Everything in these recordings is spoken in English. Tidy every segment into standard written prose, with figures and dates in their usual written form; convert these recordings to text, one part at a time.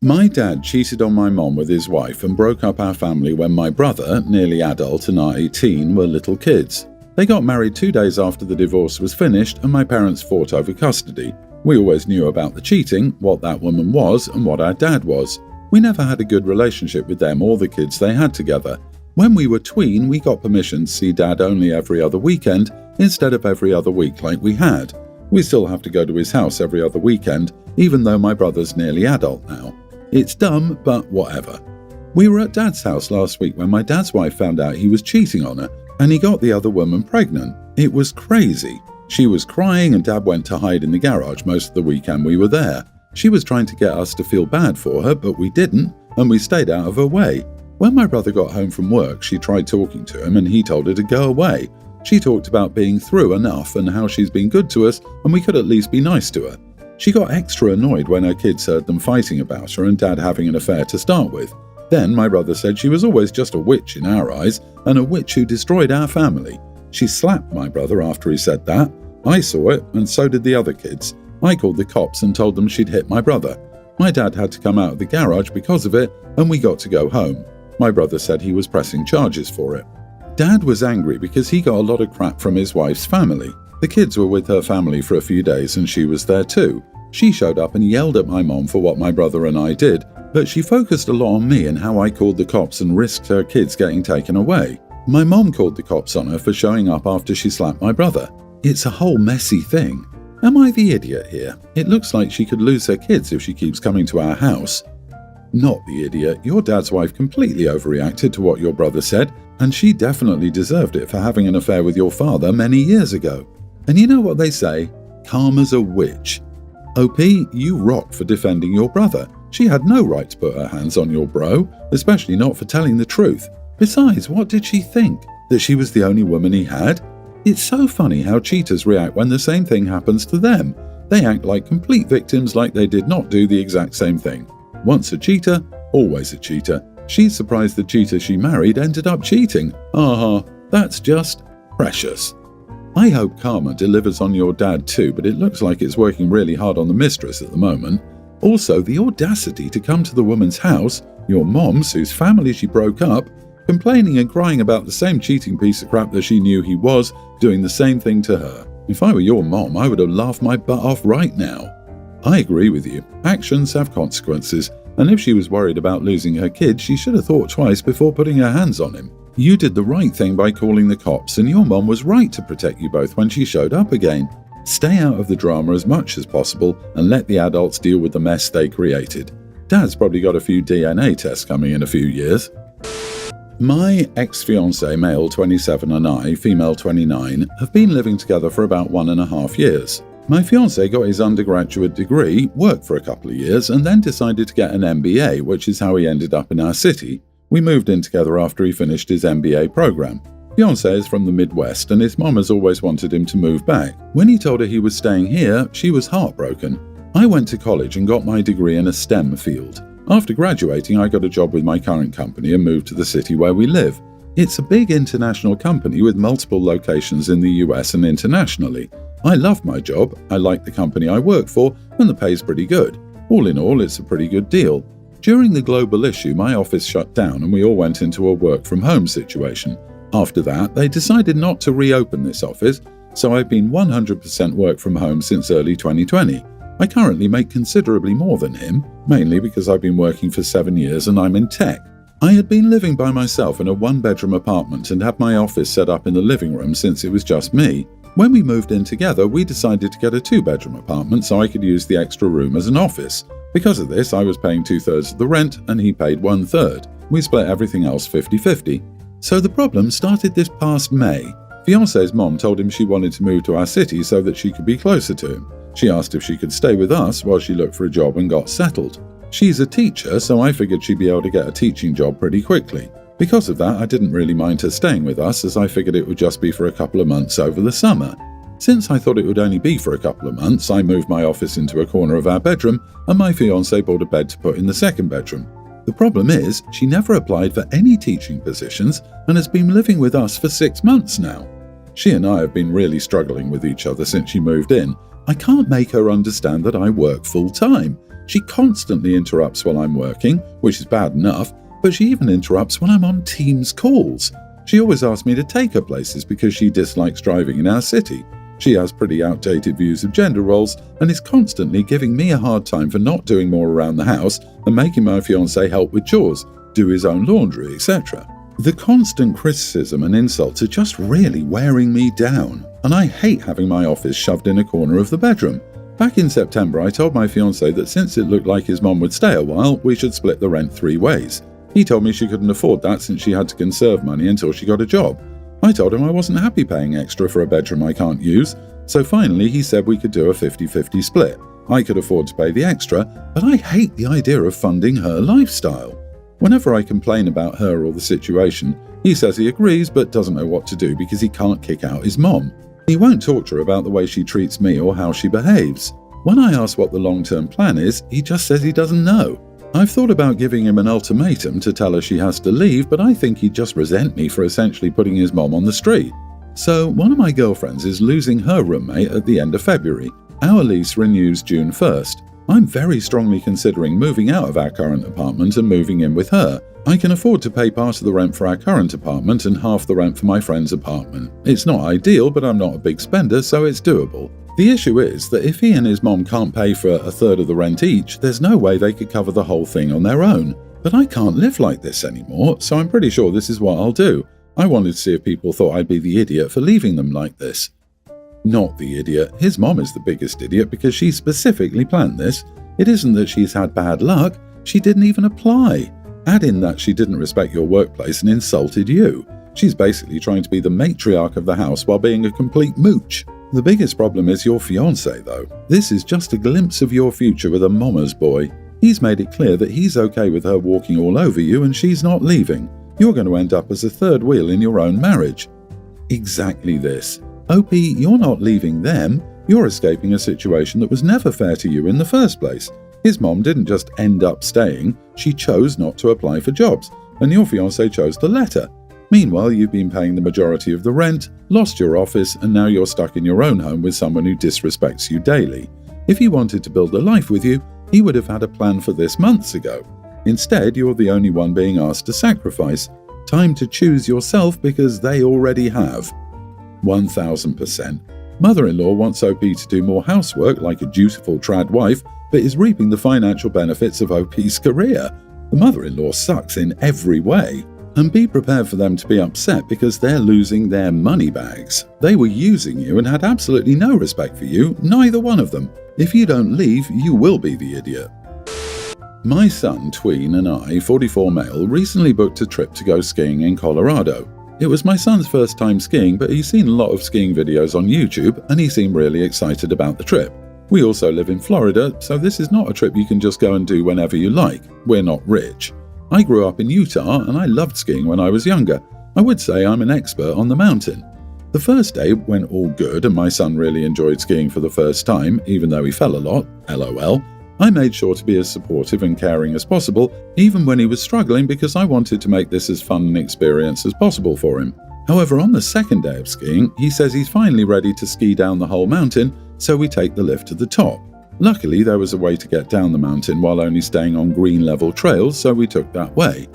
My dad cheated on my mom with his wife and broke up our family when my brother, nearly adult, and I, teen, were little kids. They got married 2 days after the divorce was finished and my parents fought over custody. We always knew about the cheating, what that woman was, and what our dad was. We never had a good relationship with them or the kids they had together. When we were tween, we got permission to see Dad only every other weekend instead of every other week like we had. We still have to go to his house every other weekend, even though my brother's nearly adult now. It's dumb, but whatever. We were at Dad's house last week when my dad's wife found out he was cheating on her, and he got the other woman pregnant. It was crazy. She was crying and Dad went to hide in the garage most of the weekend we were there. She was trying to get us to feel bad for her, but we didn't, and we stayed out of her way. When my brother got home from work, she tried talking to him and he told her to go away. She talked about being through enough and how she's been good to us and we could at least be nice to her. She got extra annoyed when her kids heard them fighting about her and Dad having an affair to start with. Then my brother said she was always just a witch in our eyes and a witch who destroyed our family. She slapped my brother after he said that. I saw it and so did the other kids. I called the cops and told them she'd hit my brother. My dad had to come out of the garage because of it and we got to go home. My brother said he was pressing charges for it. Dad was angry because he got a lot of crap from his wife's family. The kids were with her family for a few days and she was there too. She showed up and yelled at my mom for what my brother and I did, but she focused a lot on me and how I called the cops and risked her kids getting taken away. My mom called the cops on her for showing up after she slapped my brother. It's a whole messy thing. Am I the idiot here? It looks like she could lose her kids if she keeps coming to our house. Not the idiot. Your dad's wife completely overreacted to what your brother said, and she definitely deserved it for having an affair with your father many years ago. And you know what they say? Karma's a witch. OP, you rock for defending your brother. She had no right to put her hands on your bro, especially not for telling the truth. Besides, what did she think? That she was the only woman he had? It's so funny how cheaters react when the same thing happens to them. They act like complete victims like they did not do the exact same thing. Once a cheater, always a cheater. She's surprised the cheater she married ended up cheating. That's just precious. I hope karma delivers on your dad too, but it looks like it's working really hard on the mistress at the moment. Also, the audacity to come to the woman's house, your mom's, whose family she broke up, complaining and crying about the same cheating piece of crap that she knew he was, doing the same thing to her. If I were your mom, I would have laughed my butt off right now. I agree with you. Actions have consequences, and if she was worried about losing her kid, she should have thought twice before putting her hands on him. You did the right thing by calling the cops, and your mom was right to protect you both when she showed up again. Stay out of the drama as much as possible and let the adults deal with the mess they created. Dad's probably got a few DNA tests coming in a few years. My ex-fiancé, male 27, and I, female 29, have been living together for about 1.5 years. My fiancé got his undergraduate degree, worked for a couple of years, and then decided to get an MBA, which is how he ended up in our city. We moved in together after he finished his MBA program. Fiancé is from the Midwest, and his mom has always wanted him to move back. When he told her he was staying here, she was heartbroken. I went to college and got my degree in a STEM field. After graduating, I got a job with my current company and moved to the city where we live. It's a big international company with multiple locations in the US and internationally. I love my job, I like the company I work for, and the pay's pretty good. All in all, it's a pretty good deal. During the global issue, my office shut down and we all went into a work-from-home situation. After that, they decided not to reopen this office, so I've been 100% work from home since early 2020. I currently make considerably more than him, mainly because I've been working for 7 years and I'm in tech. I had been living by myself in a one-bedroom apartment and had my office set up in the living room since it was just me. When we moved in together, we decided to get a 2-bedroom apartment so I could use the extra room as an office. Because of this, I was paying 2/3 of the rent and he paid 1/3. We split everything else 50-50. So the problem started this past May. Fiancé's mom told him she wanted to move to our city so that she could be closer to him. She asked if she could stay with us while she looked for a job and got settled. She's a teacher, so I figured she'd be able to get a teaching job pretty quickly. Because of that, I didn't really mind her staying with us, as I figured it would just be for a couple of months over the summer. Since I thought it would only be for a couple of months, I moved my office into a corner of our bedroom, and my fiancé bought a bed to put in the second bedroom. The problem is, she never applied for any teaching positions and has been living with us for 6 months now. She and I have been really struggling with each other since she moved in. I can't make her understand that I work full-time. She constantly interrupts while I'm working, which is bad enough, but she even interrupts when I'm on Teams calls. She always asks me to take her places because she dislikes driving in our city. She has pretty outdated views of gender roles and is constantly giving me a hard time for not doing more around the house and making my fiancé help with chores, do his own laundry, etc. The constant criticism and insults are just really wearing me down, and I hate having my office shoved in a corner of the bedroom. Back in September, I told my fiancé that since it looked like his mom would stay a while, we should split the rent 3 ways. He told me she couldn't afford that since she had to conserve money until she got a job. I told him I wasn't happy paying extra for a bedroom I can't use, so finally he said we could do a 50-50 split. I could afford to pay the extra, but I hate the idea of funding her lifestyle. Whenever I complain about her or the situation, he says he agrees but doesn't know what to do because he can't kick out his mom. He won't talk to her about the way she treats me or how she behaves. When I ask what the long-term plan is, he just says he doesn't know. I've thought about giving him an ultimatum to tell her she has to leave, but I think he'd just resent me for essentially putting his mom on the street. So one of my girlfriends is losing her roommate at the end of February. Our lease renews June 1st. I'm very strongly considering moving out of our current apartment and moving in with her. I can afford to pay part of the rent for our current apartment and half the rent for my friend's apartment. It's not ideal, but I'm not a big spender, so it's doable. The issue is that if he and his mom can't pay for a third of the rent each, there's no way they could cover the whole thing on their own. But I can't live like this anymore, so I'm pretty sure this is what I'll do. I wanted to see if people thought I'd be the idiot for leaving them like this. Not the idiot. His mom is the biggest idiot because she specifically planned this. It isn't that she's had bad luck, she didn't even apply. Add in that she didn't respect your workplace and insulted you. She's basically trying to be the matriarch of the house while being a complete mooch. The biggest problem is your fiancé, though. This is just a glimpse of your future with a mama's boy. He's made it clear that he's okay with her walking all over you and she's not leaving. You're going to end up as a third wheel in your own marriage. Exactly this. OP, you're not leaving them. You're escaping a situation that was never fair to you in the first place. His mom didn't just end up staying, she chose not to apply for jobs, and your fiancé chose to let her. Meanwhile, you've been paying the majority of the rent, lost your office, and now you're stuck in your own home with someone who disrespects you daily. If he wanted to build a life with you, he would have had a plan for this months ago. Instead, you're the only one being asked to sacrifice. Time to choose yourself because they already have. 1000%. Mother-in-law wants OP to do more housework like a dutiful trad wife, but is reaping the financial benefits of OP's career. The mother-in-law sucks in every way. And be prepared for them to be upset because they're losing their money bags. They were using you and had absolutely no respect for you, neither one of them. If you don't leave, you will be the idiot. My son, Tween, and I, 44 male, recently booked a trip to go skiing in Colorado. It was my son's first time skiing, but he's seen a lot of skiing videos on YouTube and he seemed really excited about the trip. We also live in Florida, so this is not a trip you can just go and do whenever you like. We're not rich. I grew up in Utah and I loved skiing when I was younger. I would say I'm an expert on the mountain. The first day went all good and my son really enjoyed skiing for the first time, even though he fell a lot, LOL. I made sure to be as supportive and caring as possible, even when he was struggling because I wanted to make this as fun an experience as possible for him. However, on the second day of skiing, he says he's finally ready to ski down the whole mountain, so we take the lift to the top. Luckily, there was a way to get down the mountain while only staying on green level trails, so we took that way.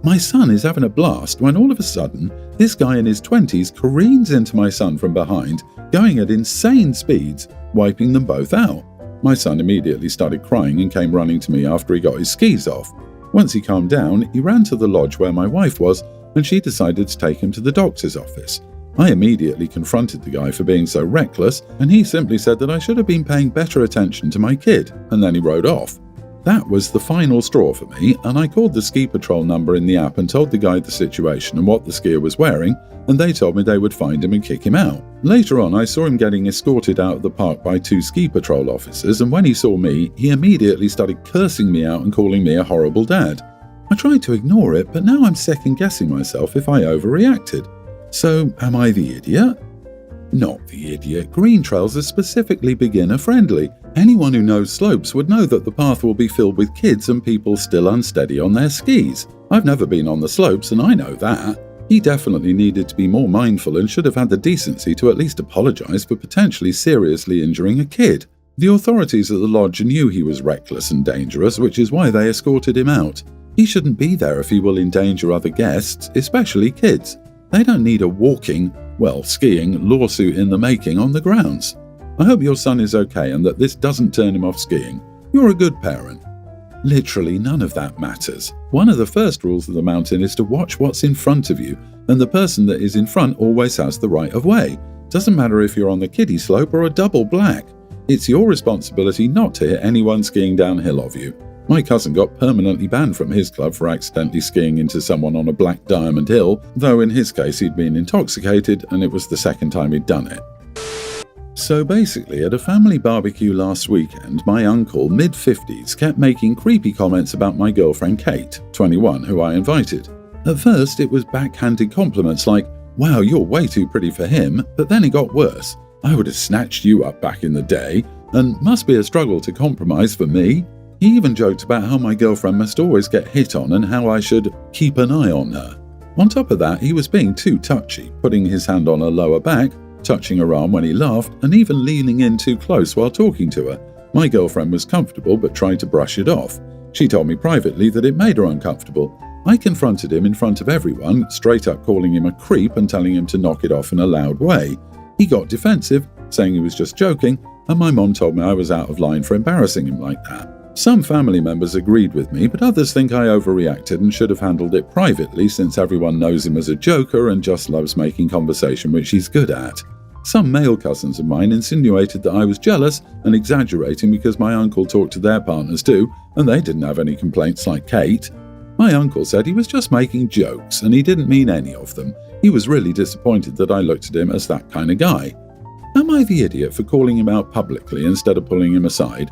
My son is having a blast when all of a sudden, this guy in his 20s careens into my son from behind, going at insane speeds, wiping them both out. My son immediately started crying and came running to me after he got his skis off. Once he calmed down, he ran to the lodge where my wife was, and she decided to take him to the doctor's office. I immediately confronted the guy for being so reckless, and he simply said that I should have been paying better attention to my kid, and then he rode off. That was the final straw for me, and I called the ski patrol number in the app and told the guide the situation and what the skier was wearing, and they told me they would find him and kick him out. Later on, I saw him getting escorted out of the park by 2 ski patrol officers, and when he saw me, he immediately started cursing me out and calling me a horrible dad. I tried to ignore it, but now I'm second-guessing myself if I overreacted. So, am I the idiot? Not the idiot. Green trails are specifically beginner-friendly. Anyone who knows slopes would know that the path will be filled with kids and people still unsteady on their skis. I've never been on the slopes and I know that. He definitely needed to be more mindful and should have had the decency to at least apologize for potentially seriously injuring a kid. The authorities at the lodge knew he was reckless and dangerous, which is why they escorted him out. He shouldn't be there if he will endanger other guests, especially kids. They don't need a skiing lawsuit in the making on the grounds. I hope your son is okay and that this doesn't turn him off skiing. You're a good parent. Literally none of that matters. One of the first rules of the mountain is to watch what's in front of you, and the person that is in front always has the right of way. Doesn't matter if you're on the kiddie slope or a double black. It's your responsibility not to hit anyone skiing downhill of you. My cousin got permanently banned from his club for accidentally skiing into someone on a black diamond hill, though in his case he'd been intoxicated and it was the second time he'd done it. So basically, at a family barbecue last weekend, my uncle, mid-50s, kept making creepy comments about my girlfriend Kate, 21, who I invited. At first it was backhanded compliments like, "Wow, you're way too pretty for him," but then it got worse. "I would have snatched you up back in the day," and "must be a struggle to compromise for me." He even joked about how my girlfriend must always get hit on and how I should keep an eye on her. On top of that, he was being too touchy, putting his hand on her lower back, touching her arm when he laughed, and even leaning in too close while talking to her. My girlfriend was comfortable but tried to brush it off. She told me privately that it made her uncomfortable. I confronted him in front of everyone, straight up calling him a creep and telling him to knock it off in a loud way. He got defensive, saying he was just joking, and my mom told me I was out of line for embarrassing him like that. Some family members agreed with me, but others think I overreacted and should have handled it privately since everyone knows him as a joker and just loves making conversation, which he's good at. Some male cousins of mine insinuated that I was jealous and exaggerating because my uncle talked to their partners too, and they didn't have any complaints like Kate. My uncle said he was just making jokes and he didn't mean any of them. He was really disappointed that I looked at him as that kind of guy. Am I the idiot for calling him out publicly instead of pulling him aside?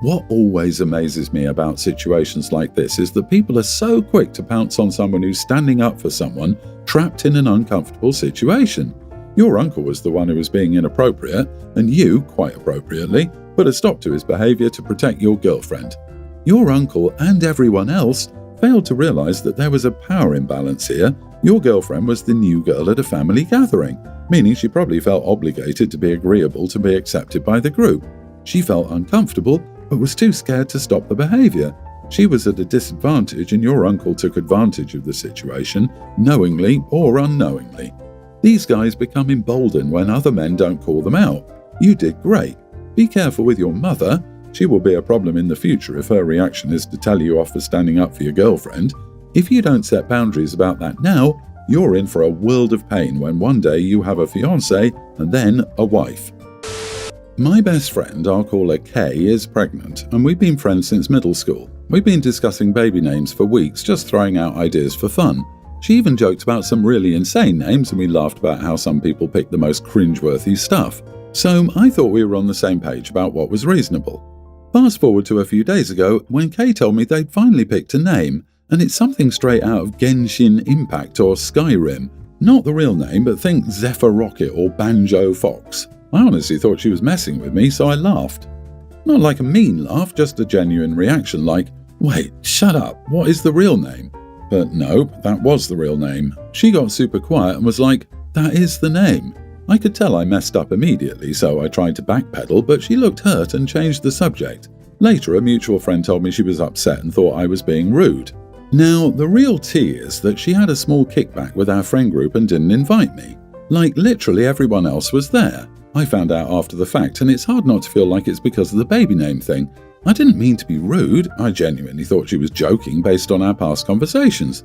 What always amazes me about situations like this is that people are so quick to pounce on someone who's standing up for someone trapped in an uncomfortable situation. Your uncle was the one who was being inappropriate, and you, quite appropriately, put a stop to his behaviour to protect your girlfriend. Your uncle and everyone else failed to realise that there was a power imbalance here. Your girlfriend was the new girl at a family gathering, meaning she probably felt obligated to be agreeable to be accepted by the group. She felt uncomfortable, but was too scared to stop the behaviour. She was at a disadvantage and your uncle took advantage of the situation, knowingly or unknowingly. These guys become emboldened when other men don't call them out. You did great. Be careful with your mother. She will be a problem in the future if her reaction is to tell you off for standing up for your girlfriend. If you don't set boundaries about that now, you're in for a world of pain when one day you have a fiancé and then a wife. My best friend, I'll call her Kay, is pregnant, and we've been friends since middle school. We've been discussing baby names for weeks, just throwing out ideas for fun. She even joked about some really insane names, and we laughed about how some people pick the most cringeworthy stuff. So I thought we were on the same page about what was reasonable. Fast forward to a few days ago, when Kay told me they'd finally picked a name, and it's something straight out of Genshin Impact or Skyrim. Not the real name, but think Zephyr Rocket or Banjo Fox. I honestly thought she was messing with me, so I laughed. Not like a mean laugh, just a genuine reaction like, "Wait, shut up, what is the real name?" But no, that was the real name. She got super quiet and was like, "That is the name." I could tell I messed up immediately, so I tried to backpedal, but she looked hurt and changed the subject. Later, a mutual friend told me she was upset and thought I was being rude. Now, the real tea is that she had a small kickback with our friend group and didn't invite me. Like, literally everyone else was there. I found out after the fact, and it's hard not to feel like it's because of the baby name thing. I didn't mean to be rude, I genuinely thought she was joking based on our past conversations.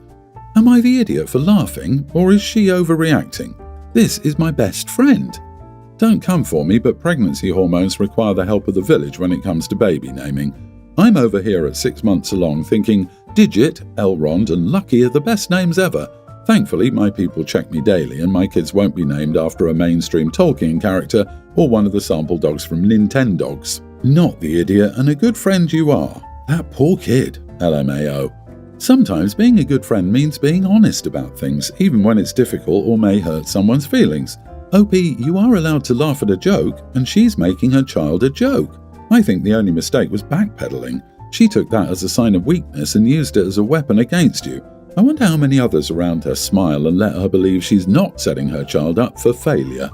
Am I the idiot for laughing, or is she overreacting? This is my best friend. Don't come for me, but pregnancy hormones require the help of the village when it comes to baby naming. I'm over here at 6 months along thinking Digit, Elrond and Lucky are the best names ever. Thankfully, my people check me daily and my kids won't be named after a mainstream Tolkien character or one of the sample dogs from Nintendogs. Not the idiot and a good friend you are. That poor kid, LMAO. Sometimes being a good friend means being honest about things, even when it's difficult or may hurt someone's feelings. OP, you are allowed to laugh at a joke, and she's making her child a joke. I think the only mistake was backpedaling. She took that as a sign of weakness and used it as a weapon against you. I wonder how many others around her smile and let her believe she's not setting her child up for failure.